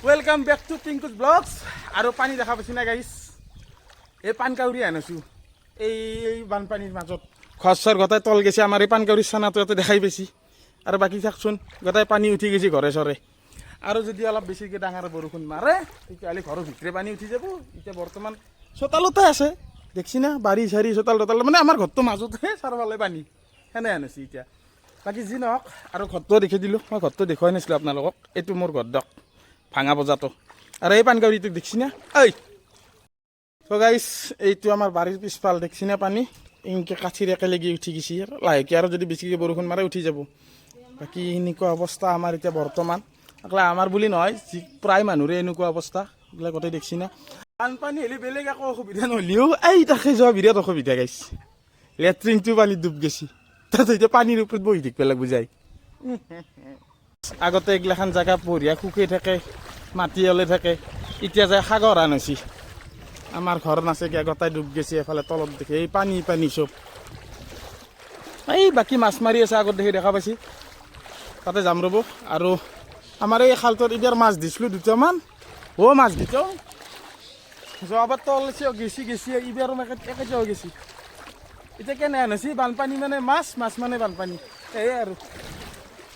Welcome back to Pinku's blogs. আৰু পানী দেখা পাইছি না গাইছ, এই পানকাউৰী আনিছোঁ এই বানপানীৰ মাজত। ঘৰ চৰ গোটাই তল গেছে, আমাৰ এই পানকাউৰীৰ চানাটো ইয়াতে দেখাই পাইছি। আৰু বাকী চাওকচোন গোটাই পানী উঠি গৈছে ঘৰে চৰে। আৰু যদি অলপ বেছিকৈ ডাঙৰ বৰষুণ মাৰে তেতিয়াহ'লে ঘৰৰ ভিতৰে পানী উঠি যাব। এতিয়া বৰ্তমান চোতালতে আছে, দেখছি না বাৰী চাৰী চোতাল তোতাল, মানে আমাৰ ঘৰটো মাজতে চাৰিওফালে পানী সেনে আনিছে এতিয়া। বাকী যি নহওক, আৰু ঘৰটো দেখি দিলোঁ। মই ঘৰটো দেখুৱাই নাছিলোঁ আপোনালোকক, এইটো মোৰ ঘৰ দিয়ক, ভাঙা বজাৰটো। আৰু এই পানকাউৰীটো দেখছি না ঐ। তো গাইছ, এইটো আমাৰ বাৰীৰ পিছফাল দেখছি না পানী এনেকৈ কাঠিৰ একেলগে উঠি গৈছে। লাহেকৈ আৰু যদি বেছিকৈ বৰষুণ মাৰে উঠি যাব। বাকী এনেকুৱা অৱস্থা আমাৰ এতিয়া বৰ্তমান। অকলে আমাৰ বুলি নহয়, যি প্ৰায় মানুহৰে এনেকুৱা অৱস্থা। এইবিলাক গোটেই দেখছি না। বানপানী হ'লে বেলেগ একো অসুবিধা নহ'লেও এই তাকে যোৱা বিৰাট অসুবিধা গাইছ। লেট্ৰিনটো পানীত ডুব গৈছে, তাত এতিয়া পানীৰ ওপৰত বহি থাকিব লাগিব যায়। আগতে এইগিলাখান জেগা বঢ়িয়া শুকাই থাকে, মাটি ওলাই থাকে। এতিয়া যায় সাগৰ আন হৈছে। আমাৰ ঘৰ নাছেগৈ, গোটাই ডুব গৈছে এফালে তলত দেখি এই পানী পানী চব। এই বাকী মাছ মাৰি আছে আগত দেখি দেখা পাইছি, তাতে যাম ৰ'ব। আৰু আমাৰ এই খালটোত এইবাৰ মাছ দিছিলোঁ দুটামান। মাছ দিছোঁ যোৱাবাৰ তল গেছি গেছি, এইবাৰো একেটাও গেছি। এতিয়া কেনে হৈছে বানপানী মানে মাছ, মাছ মানে বানপানী, সেয়ে আৰু।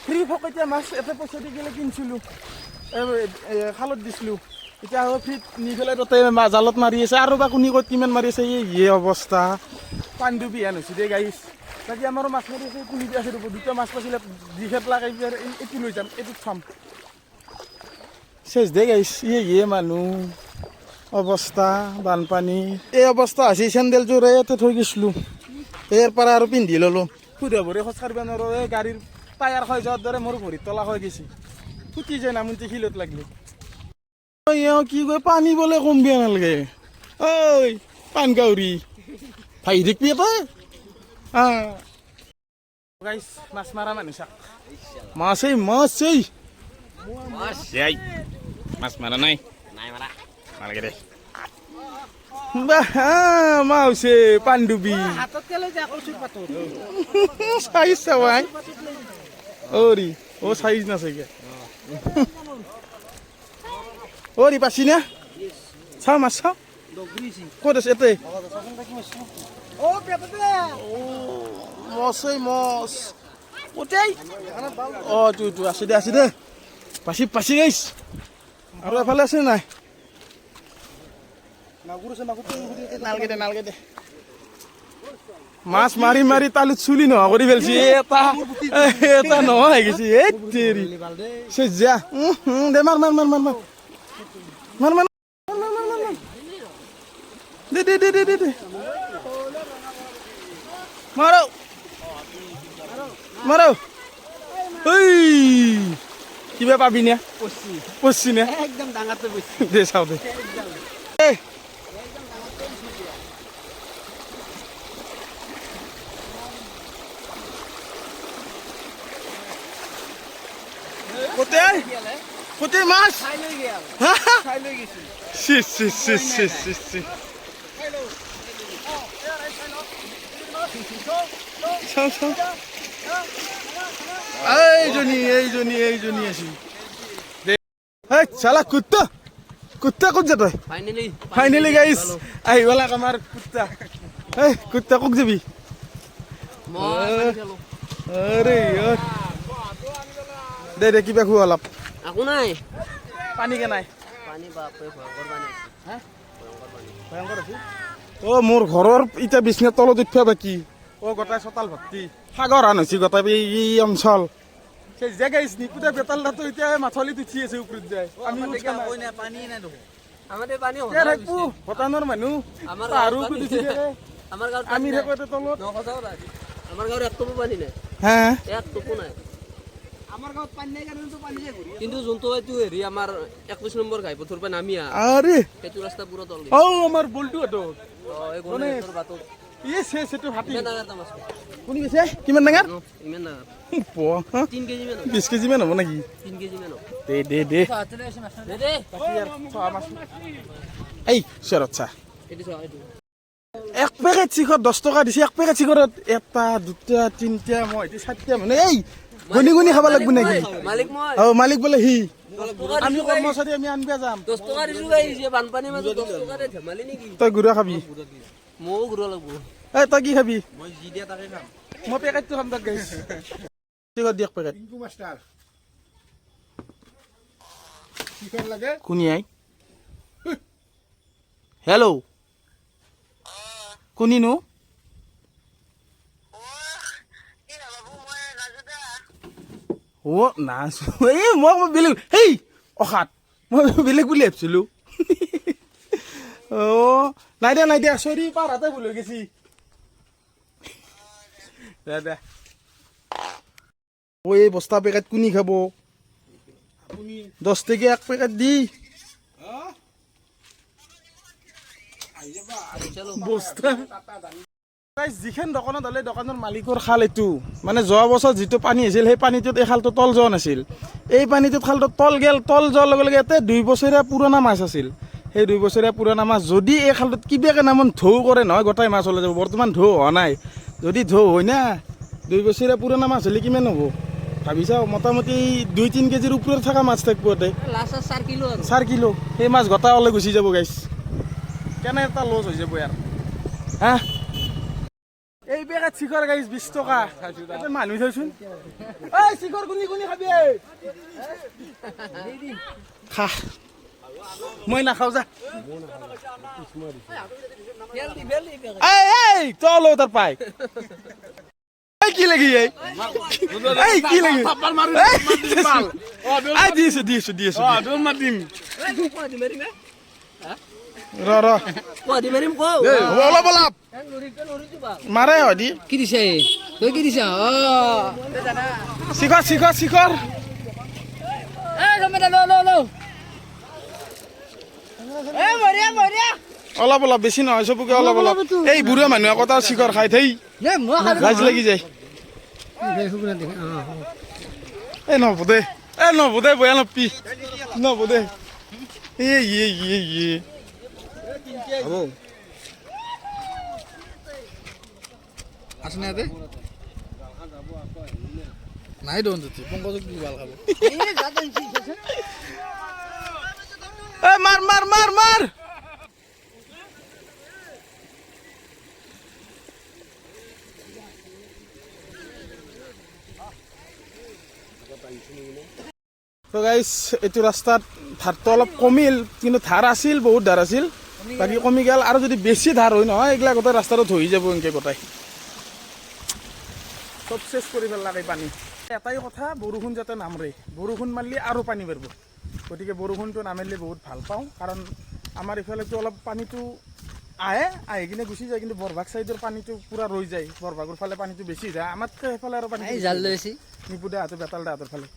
ফ্ৰী ফকতীয়া মাছ এটা পইচা দি গ'লে কিনিছিলোঁ, খালত দিছিলোঁ। এতিয়া আৰু ফ্ৰীত নি পেলাই তাতে জালত মাৰি আছে। আৰু বা কোনি ক'ত কিমান মাৰি আছে, এই অৱস্থা পাণ্ডুবি হেন হৈছে দেই গাইছ। বাকী আমাৰো মাছ মাৰি আছে, পুলি দি আছে ৰ'ব। দুটা মাছ পাইছিলে দি খেপলাক, এইবাৰ এইটো লৈ যাম, এইটোত থ'ম। চেচ দেই গাইছ, মানুহ অৱস্থা বানপানী। এই অৱস্থা হৈছে চেণ্ডেলযোৰ ইয়াতে থৈ গৈছিলোঁ, ইয়াৰ পৰা আৰু পিন্ধি ল'লোঁ। সুধা ভৰি খোজ কাঢ়িব নোৱাৰোঁ, এই গাড়ীৰ টায়াৰ হৈ যোৱাৰ দৰে মোৰ ভৰিত তলা হৈ গৈছে, ফুটি যায় নামুনটি শিলত লাগিলে। কি কয় পানী বোলে কমিব নালাগে। ঐ পানকাউৰী ভাই দেখিবি তই। গাইছ মাছ মাৰা মানুহ চাক, মাছেই মাছেই মাছ মাৰা নাই নালাগে দে। মাছে পাণ্ডুবি চাইজ চাবাই অৰি চাইজ নাচাগে অৰি পাছি না চাওঁ মাছ চাওঁ ক'ত আছে এতে। মছেই মছ গোটেই তো আছে দে আছে দে, পাছি পাছি গাইছ। আৰু এফালে আছে নাই? নালগে দে নালগে দে। মাছ মাৰি মাৰি তালুত চুলি নোহোৱা কৰি পেলছি। এটা নোহোৱা হৈ গৈছে। এই তেৰি যা দে মাৰ মাৰ মাৰ মাৰ মাৰ মাৰ মাৰ দে দে দে দে দে মাৰো মাৰো। ঐ কিবা পাবি নে? পচি নে একদম ডাঙৰটো দে চাওঁ দে। কোথায় মাছ এইজনী আছি চালা কুত্তা কুত্তা ক'ত যা তই? ফাইনেলি গাইছ আহিবালাক আমাৰ কুত্তা। কুত্তা ক'ত যাবি? দে দে কিবা খোৱা অলপ। একো নাই, পানী কে নাই? পানী বাপৰে ভয়ংকৰ পানী আছে। ভয়ংকৰ আছে। মোৰ ঘৰৰ এতিয়া বিছনাৰ তলত উঠিবা বাকী। গোটাই চোতাল ভৰ্তি সাগৰ আন হৈছে গোটাই এই অঞ্চল। সেই জেগাইছ নিপুতা বেতালটো এতিয়া মাথলিত উঠি আছে ওপৰত যায়। আমি ভটানৰ মানুহ আৰু আমি তলত আমাৰ গাঁৱত এক টোপো পানী নাই, হা এক টোপো নাই। আমাৰ গাঁৱত পানী নাই কাৰণেতো পানী যায়। কিন্তু যোনটো এইটো হেৰি আমাৰ 21 নম্বৰ ঘাইপথৰ পৰা নামি আৰে সেইটো ৰাস্তা পুৰা তল আমাৰ বলটো এই গণেশৰ বাটত কোন গৈছে? কিমান ডাঙৰ? ইমান ডাঙৰ 3 কেজি মান 20 কেজি মান হ'ব নেকি? 3 কেজি মান দে দে দে এই চৰত চা এক পেকেট চিখৰ 10 টকা দিছে। এক পেকেট চিখৰত এটা দুটা তিনিটা মই 4টা মানে এই গনি গনি খাব লাগিব নেকি? মালিক মই মালিক বোলে সি আমি কৰ্মচাৰী আমি আনিব যাম 10 টকা দিছো গাই যে বানপানীৰ মাজত 10 টকাৰে ধেমালি নেকি তই গুড়া খাবি ময়ো ঘূৰা লাগব এই তই কি খাবি মই যি দিয়া তাকে খাম মই পেকেটটো খাম তাক গাইছ ঠিক দিয়ক পেকেট টিংকু মাষ্টাৰ কি কৰিব লাগে কোনি আই হেল্ল' কোনিনো অ নাচ এই মই বেলেগ হেই অখাত মই বেলেগ বুলি ভাবিছিলোঁ অ' নাই দিয়া চৰি পাৰ হাতে ভুল হৈ গেছি দে ঐ এই বস্তা পেকেট কোনি খাব 10 টকীয়া এক পেকেট দি বস্তা যিখন দোকানত হ'লে দোকানৰ মালিকৰ খাল এইটো মানে যোৱা বছৰ যিটো পানী হৈছিল সেই পানীটোত এই খালটো তল যোৱা নাছিল এই পানীটোত খালটো তল যোৱাৰ লগে লগে ইয়াতে 2 বছৰীয়া পুৰণা মাছ আছিল সেই 2 বছৰীয়া পুৰণা মাছ যদি এই খালটোত কিবাকে নামন ঢৌ কৰে নহয় গোটাই মাছ ওলাই যাব বৰ্তমান ঢৌ হোৱা নাই যদি ঢৌ হয় না 2 বছৰীয়া পুৰণা মাছ হ'লে কিমান হ'ব ভাবি চাওঁ মোটামুটি 2-3 কেজিৰ ওপৰত থকা মাছ থাকিব ইয়াতে লাষ্ট 4 কিলো আৰু 4 কিলো সেই মাছ গোটাই ওলাই গুচি যাব গাইছ কেনে এটা লছ হৈ যাব ইয়াৰ হা এই পেকেট চিখৰ গাইছ 20 টকা এটা মানুহ থৈছোন এই চিখৰ কোনি খাবি খা মই নাখাওঁ যা এই তই ল তাৰ পাই এই কি লাগি এই কি লাগি দিছো দৌৰ মাতিম ৰ অলপ মাৰে হদি কি দিছে তই কি দিছা চিখৰ অলপ বেছি নহয় চবকে অলপ এই বুঢ়া মানুহে আকৌ তাৰ চিখৰ খাই থাই লাজ লাগি যায় এই নহব দে বয়া নপি নহব দে আছে না ইয়াতে নাই দেখোন পংকজক কি ভাল খাব মাৰ তো গাইছ এইটো ৰাস্তাত ধাৰটো অলপ কমিল কিন্তু ধাৰ আছিল বহুত ধাৰ আছিল বাকী কমি গেল আৰু যদি বেছি ধাৰ হয় নহয় এইগিলা গোটেই ৰাস্তাটো ধৰি যাব এনেকৈ গোটাই চব চেছ কৰি পেলালে পানী এটাই কথা বৰষুণ যাতে নামৰে বৰষুণ মাৰিলে আৰু পানী বাঢ়িব গতিকে বৰষুণটো নামিলে বহুত ভাল পাওঁ কাৰণ আমাৰ ইফালেতো অলপ পানীটো আহি কিনে গুচি যায় কিন্তু বৰভাগ চাইডৰ পানীটো পূৰা ৰৈ যায় বৰভাগৰ ফালে পানীটো বেছি যায় আমাতকৈ সেইফালে আৰু পানী জাল লৈছি নিপুদা হাতৰ বেতাল হাতৰ ফালে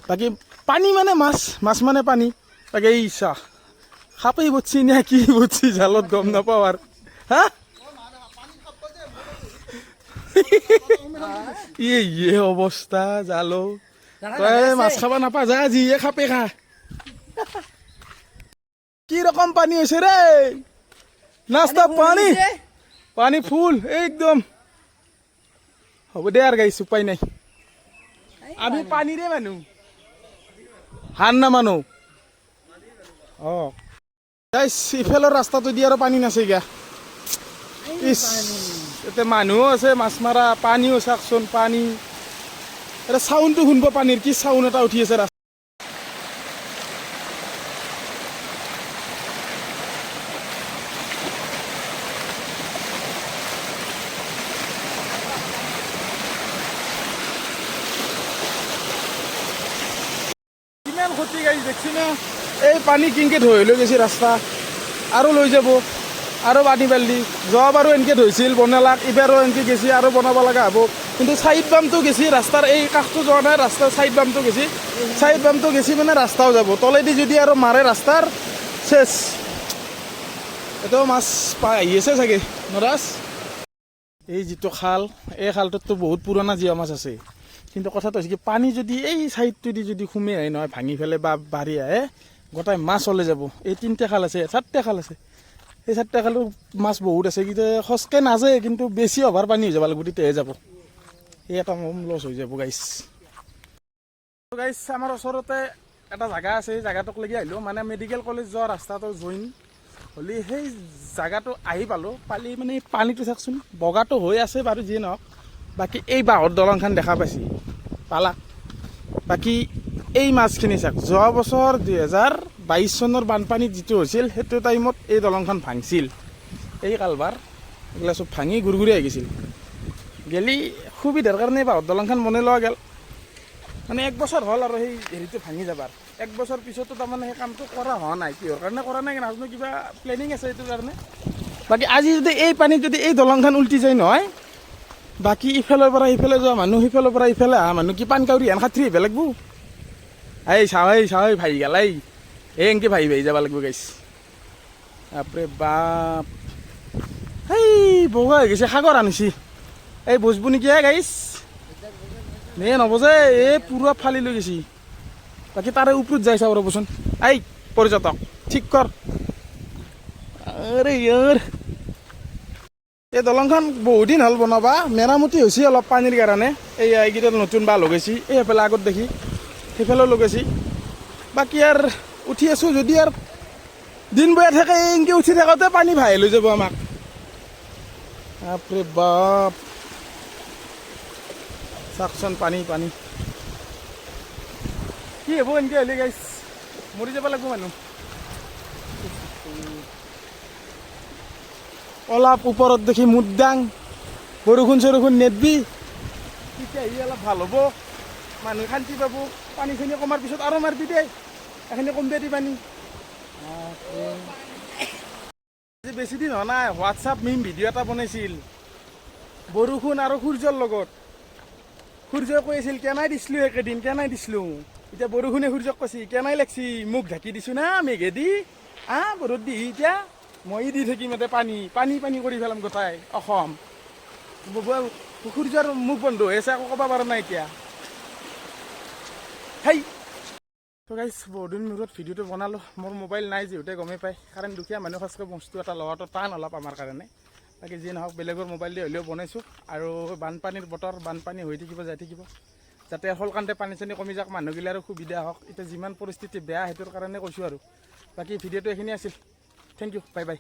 বাকী পানী মানে মাছ মানে পানী তাকে এই চাহ সাপেই বচ্ছি নে কি বচ্ছি জালত গম নাপাওঁ আৰু হা ইয়ে অৱস্থা জালো তই মাছ খাব নাপা যা যিয়ে খাপে খা কি ৰকম পানী হৈছে ৰে নাস্তা পানী ফুল একদম হ'ব দে আৰু গাইছ উপায় নাই আমি পানীৰে মানুহ হান না মানুহ গাইছ ইফালৰ ৰাস্তাটো দি আৰু পানী নাছে গা ইছ এতিয়া মানুহো আছে মাছ মাৰা পানীও চাওকচোন পানী এটা চাউণ্ডটো শুনব পানীৰ কি চাউণ্ড এটা উঠি আছে কিমান ক্ষতি গাইছ দেখছি না এই পানী কিনকে ধৰি লৈ গৈছে ৰাস্তা আৰু লৈ যাব আৰু পানী বাল্টি যোৱাবাৰো এনেকৈ ধৰিছিল বনালাক এইবাৰো এনেকৈ গেছি আৰু বনাব লগা হ'ব কিন্তু চাইড বামটো গেছি ৰাস্তাৰ এই কাষটো যোৱা নাই ৰাস্তাৰ চাইড বামটো গেছি মানে ৰাস্তাও যাব তলেদি যদি আৰু মাৰে ৰাস্তাৰ চেচ এটাও মাছ পাই আহি আছে চাগে নৰাজ এই যিটো খাল এই খালটোততো বহুত পুৰণা জীয়া মাছ আছে কিন্তু কথাটো হৈছে কি পানী যদি এই চাইডটোদি যদি সোমাই আহে নহয় ভাঙি পেলাই বা বাঢ়ি আহে গোটাই মাছ ওলাই যাব এই 3টা খাল আছে 4টা খাল আছে এই 4টা খালো মাছ বহুত আছে কিন্তু খচকৈ নাযায় কিন্তু বেছি অভাৰ পানী হৈ যাব লাগিব তেতিয়াহে যাব এই এটা লছ হৈ যাব গাইছ আমাৰ ওচৰতে এটা জাগা আছে, সেই জাগাটোক লাগি আহিলোঁ, মানে মেডিকেল কলেজ যোৱা ৰাস্তাটো জইন হ'লে সেই জাগাটো আহি পালি মানে পানীটো চাওকচোন, বগাটো হৈ আছে বাৰু যিয়ে নহওক। বাকী এই বাঁহৰ দলংখন দেখা পাইছি পালা। বাকী এই মাছখিনি চাওক, যোৱা বছৰ 2022 চনৰ বানপানীত যিটো হৈছিল সেইটো টাইমত এই দলংখন ভাঙছিল। এই কালবাৰ এইগিলা চব ভাঙি গুৰগুৰি আহি গৈছিল। গেলি সুবিধাৰ কাৰণে বাঁহৰ দলংখন বনাই লোৱা গেল। মানে 1 বছৰ হ'ল আৰু সেই হেৰিটো ভাঙি যাবাৰ। 1 বছৰ পিছতো তাৰমানে সেই কামটো কৰা হোৱা নাই। কিহৰ কাৰণে কৰা নাই নাজানো, কিবা প্লেনিং আছে এইটোৰ কাৰণে। বাকী আজি যদি এই পানীত যদি এই দলংখন উল্টি যায় নহয়, বাকী ইফালৰ পৰা ইফালে যোৱা মানুহ, সিফালৰ পৰা ইফালে অহা মানুহ কি পানকাউৰি হেন খাত্ৰী আহিব লাগিব। এই চাওঁ ভাই গেল, এই এনকে ভাই যাব লাগিব গাইছ। বাপৰে বাপ, এই বগা হৈ গৈছে, সাগৰ আনিছি। এই বজবো নেকি গাইছ, নে নবজে, এই পুৰা ফালি লৈ গৈছি। বাকী তাৰে ওপৰত যাই চাওঁ ৰ'বচোন। এই পৰ্যটক ঠিক কৰ। আৰে ইয়াৰ এই দলংখন বহুদিন হ'ল বনাবা, মেৰামতি হৈছে অলপ পানীৰ কাৰণে। এইকেইটা নতুন বাল লগাইছি, এইফালে আগত দেখি সেইফালেও লগাইছি। বাকী আৰু উঠি আছোঁ, যদি আৰু দিন বয়া থাকে এনেকৈ উঠি থাকোঁতে পানী ভাহি লৈ যাব আমাক। বাপৰে বাপ, চাওকচোন পানী কি হ'ব এনেকৈ হ'লে গাইছ, মৰি যাব লাগিব মানুহ। অলপ ওপৰত দেখি মুদ্দাং, বৰষুণ চৰষুণ নেদবি, তেতিয়া আহি অলপ ভাল হ'ব, মানুহ শান্তি পাব। পানীখিনি কমাৰ পিছত আৰু মাৰবি দেই, এইখিনি কমবে দি পানী। বেছি দিন হোৱা নাই, হোৱাটছআপ মিম ভিডিঅ' এটা বনাইছিল বৰষুণ আৰু সূৰ্যৰ লগত। সূৰ্যই কৈ আছিল কেনাই দিছিলোঁ একেদিন, কেনাই দিছিলোঁ। এতিয়া বৰষুণে সূৰ্যক কৈছি কেনাই লাগছি, মুখ ঢাকি দিছোঁ না মেঘেদি। বৰষুণ দিহি এতিয়া মই দি থাকিম ইয়াতে পানী কৰি পেলাম গোটাই অসম। সূৰ্যৰ মুখ বন্ধ হৈ আছে, একো ক'ব পৰা নাই এতিয়া। হেই তো গাইছ, বহুদিন মূৰত ভিডিঅ'টো বনালোঁ। মোৰ মোবাইল নাই যিহেতু গমেই পায়, কাৰণ দুখীয়া মানুহ সঁচাকৈ বস্তু এটা লোৱাটো টান অলপ আমাৰ কাৰণে। বাকী যি নহওক, বেলেগৰ মোবাইল দি হ'লেও বনাইছোঁ। আৰু বানপানীৰ বতৰ, বানপানী হৈ থাকিব, যাই থাকিব, যাতে সোনকালে পানী চানী কমি যাওক, মানুহগিলাৰো সুবিধা হওক। এতিয়া যিমান পৰিস্থিতি বেয়া সেইটোৰ কাৰণে কৈছোঁ আৰু। বাকী ভিডিঅ'টো এইখিনি আছিল। Thank you, bye by.